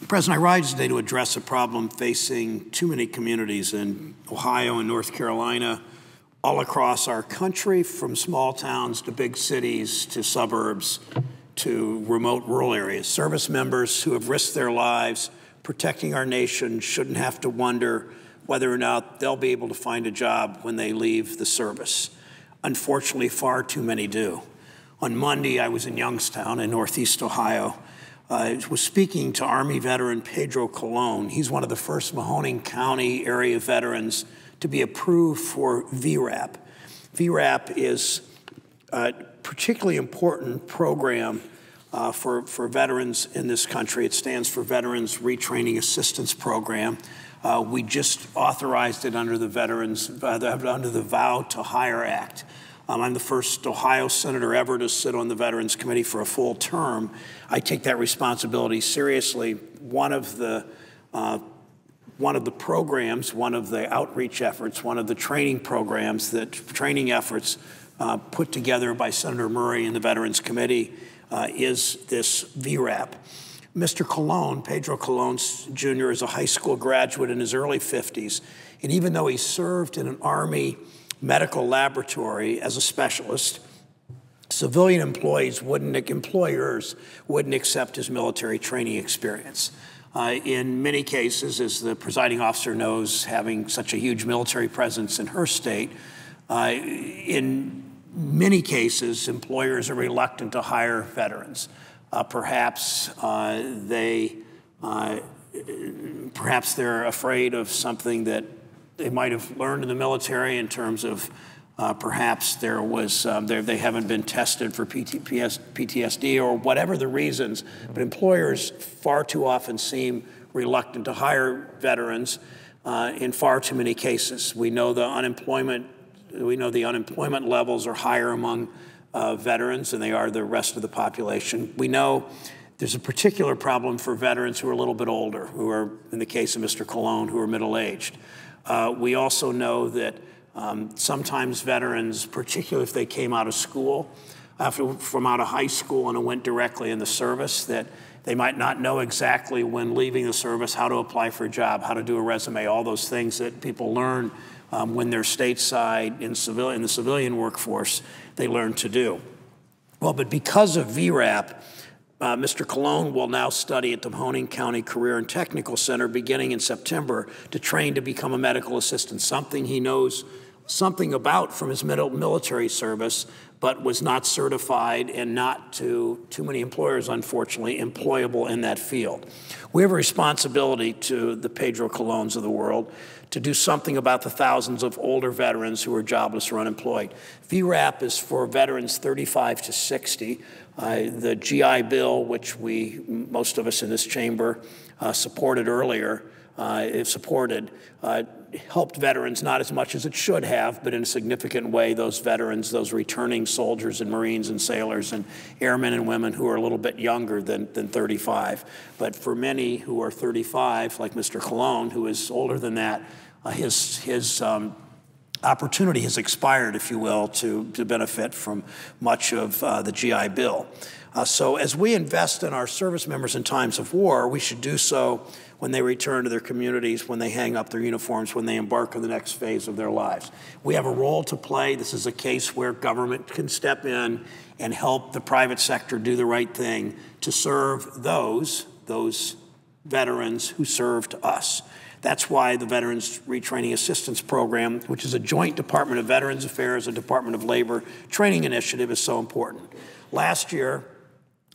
President, I rise today to address a problem facing too many communities in Ohio and North Carolina, all across our country, from small towns to big cities to suburbs to remote rural areas. Service members who have risked their lives protecting our nation shouldn't have to wonder whether or not they'll be able to find a job when they leave the service. Unfortunately, far too many do. On Monday, I was in Youngstown in Northeast Ohio. I was speaking to Army veteran Pedro Colon. He's one of the first Mahoning County area veterans to be approved for VRAP. VRAP is a particularly important program for veterans in this country. It stands for Veterans Retraining Assistance Program. We just authorized it under the under the Vow to Hire Act. I'm the first Ohio senator ever to sit on the Veterans Committee for a full term. I take that responsibility seriously. One of the programs, one of the outreach efforts, one of the training programs, training efforts put together by Senator Murray and the Veterans Committee is this VRAP. Mr. Colon, Pedro Colon Jr., is a high school graduate in his early 50s, and even though he served in an Army medical laboratory as a specialist, civilian employers wouldn't accept his military training experience. In many cases, as the presiding officer knows, having such a huge military presence in her state, in many cases, employers are reluctant to hire veterans. Perhaps they're afraid of something that they might have learned in the military in terms of perhaps they haven't been tested for PTSD or whatever the reasons, but employers far too often seem reluctant to hire veterans in far too many cases. We know the unemployment levels are higher among veterans than they are the rest of the population. We know there's a particular problem for veterans who are a little bit older, who are, in the case of Mr. Colon, who are middle-aged. We also know that sometimes veterans, particularly if they came out of school, from out of high school and went directly in the service, that they might not know exactly when leaving the service how to apply for a job, how to do a resume, all those things that people learn when they're stateside in the civilian workforce, they learn to do. Well, but because of VRAP, Mr. Colon will now study at the Mahoning County Career and Technical Center beginning in September to train to become a medical assistant, something he knows something about from his military service, but was not certified and not too many employers, unfortunately, employable in that field. We have a responsibility to the Pedro Colons of the world to do something about the thousands of older veterans who are jobless or unemployed. VRAP is for veterans 35 to 60. The GI Bill, which most of us in this chamber supported earlier, helped veterans not as much as it should have, but in a significant way, those veterans, those returning soldiers and Marines and sailors and airmen and women who are a little bit younger than 35. But for many who are 35, like Mr. Colon, who is older than that, his opportunity has expired, if you will, to benefit from much of the GI Bill. So as we invest in our service members in times of war, we should do so when they return to their communities, when they hang up their uniforms, when they embark on the next phase of their lives. We have a role to play. This is a case where government can step in and help the private sector do the right thing to serve those veterans who served us. That's why the Veterans Retraining Assistance Program, which is a joint Department of Veterans Affairs and Department of Labor training initiative, is so important. Last year,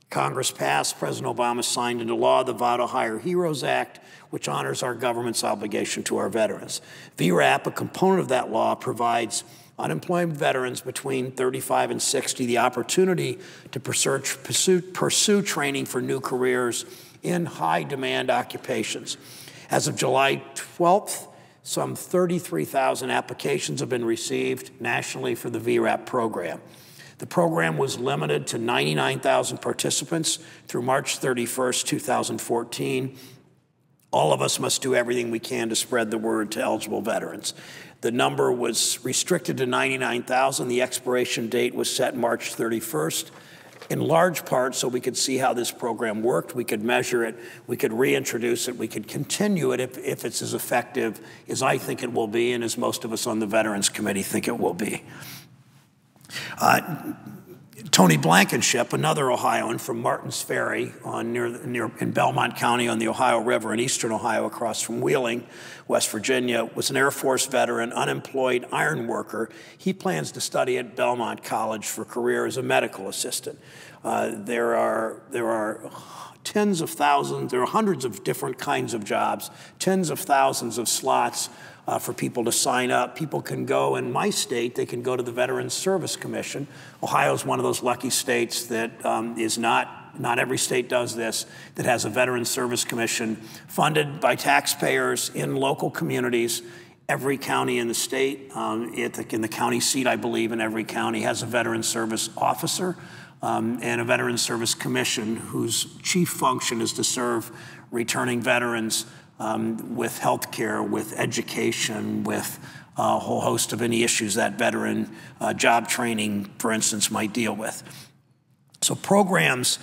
Congress passed, President Obama signed into law the Vow to Hire Heroes Act, which honors our government's obligation to our veterans. VRAP, a component of that law, provides unemployed veterans between 35 and 60 the opportunity to pursue training for new careers in high-demand occupations. As of July 12th, some 33,000 applications have been received nationally for the VRAP program. The program was limited to 99,000 participants through March 31st, 2014. All of us must do everything we can to spread the word to eligible veterans. The number was restricted to 99,000. The expiration date was set March 31st. in large part so we could see how this program worked, we could measure it, we could reintroduce it, we could continue it if it's as effective as I think it will be and as most of us on the Veterans Committee think it will be. Tony Blankenship, another Ohioan from Martins Ferry in Belmont County on the Ohio River in eastern Ohio across from Wheeling, West Virginia, was an Air Force veteran, unemployed iron worker. He plans to study at Belmont College for a career as a medical assistant. There are tens of thousands, there are hundreds of different kinds of jobs, tens of thousands of slots for people to sign up. People can go, in my state, they can go to the Veterans Service Commission. Ohio is one of those lucky states that is not every state does this, that has a Veterans Service Commission funded by taxpayers in local communities. Every county in the state, in the county seat, I believe, in every county has a Veterans Service officer and a Veterans Service Commission whose chief function is to serve returning veterans with health care, with education, with a whole host of any issues that veteran job training, for instance, might deal with. So programs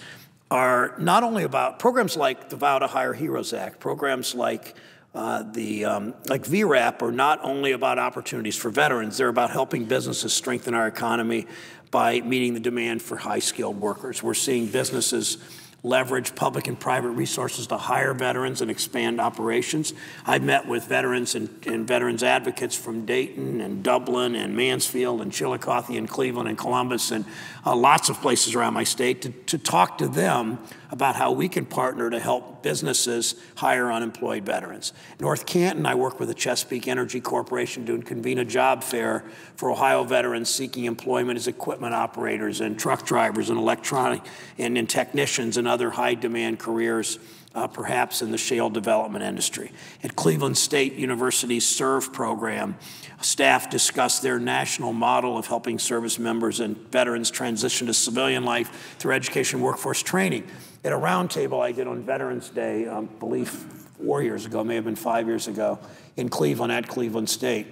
are not only about, programs like the Vow to Hire Heroes Act, programs like VRAP are not only about opportunities for veterans, they're about helping businesses strengthen our economy by meeting the demand for high-skilled workers. We're seeing businesses leverage public and private resources to hire veterans and expand operations. I've met with veterans and veterans advocates from Dayton and Dublin and Mansfield and Chillicothe and Cleveland and Columbus and lots of places around my state to talk to them about how we can partner to help businesses hire unemployed veterans. North Canton, I work with the Chesapeake Energy Corporation to convene a job fair for Ohio veterans seeking employment as equipment operators and truck drivers and electronic and technicians and other high-demand careers, perhaps in the shale development industry. At Cleveland State University's SERVE program, staff discussed their national model of helping service members and veterans transition to civilian life through education and workforce training. At a roundtable I did on Veterans Day, I believe 4 years ago, may have been 5 years ago, in Cleveland at Cleveland State,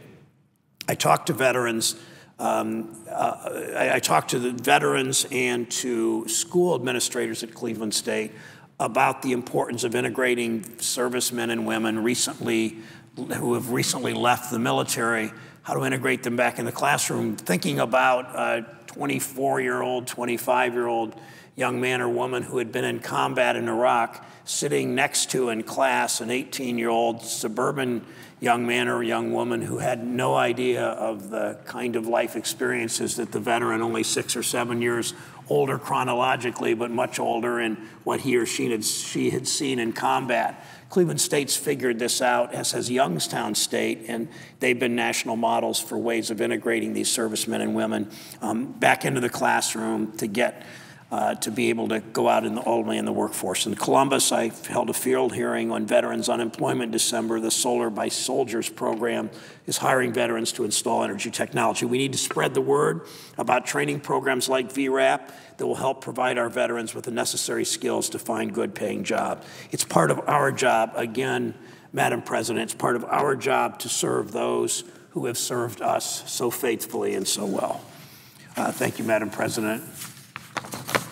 I talked to veterans. I talked to the veterans and to school administrators at Cleveland State about the importance of integrating servicemen and women who have recently left the military, how to integrate them back in the classroom, thinking about a 24-year-old, 25-year-old young man or woman who had been in combat in Iraq, sitting next to in class an 18-year-old suburban young man or young woman who had no idea of the kind of life experiences that the veteran, only 6 or 7 years older chronologically, but much older in what he or she had seen in combat. Cleveland State's figured this out, as has Youngstown State, and they've been national models for ways of integrating these servicemen and women back into the classroom to get to be able to go out ultimately in the workforce. In Columbus, I held a field hearing on veterans unemployment in December. The Solar by Soldiers program is hiring veterans to install energy technology. We need to spread the word about training programs like VRAP that will help provide our veterans with the necessary skills to find good-paying jobs. It's part of our job, again, Madam President, it's part of our job to serve those who have served us so faithfully and so well. Thank you, Madam President.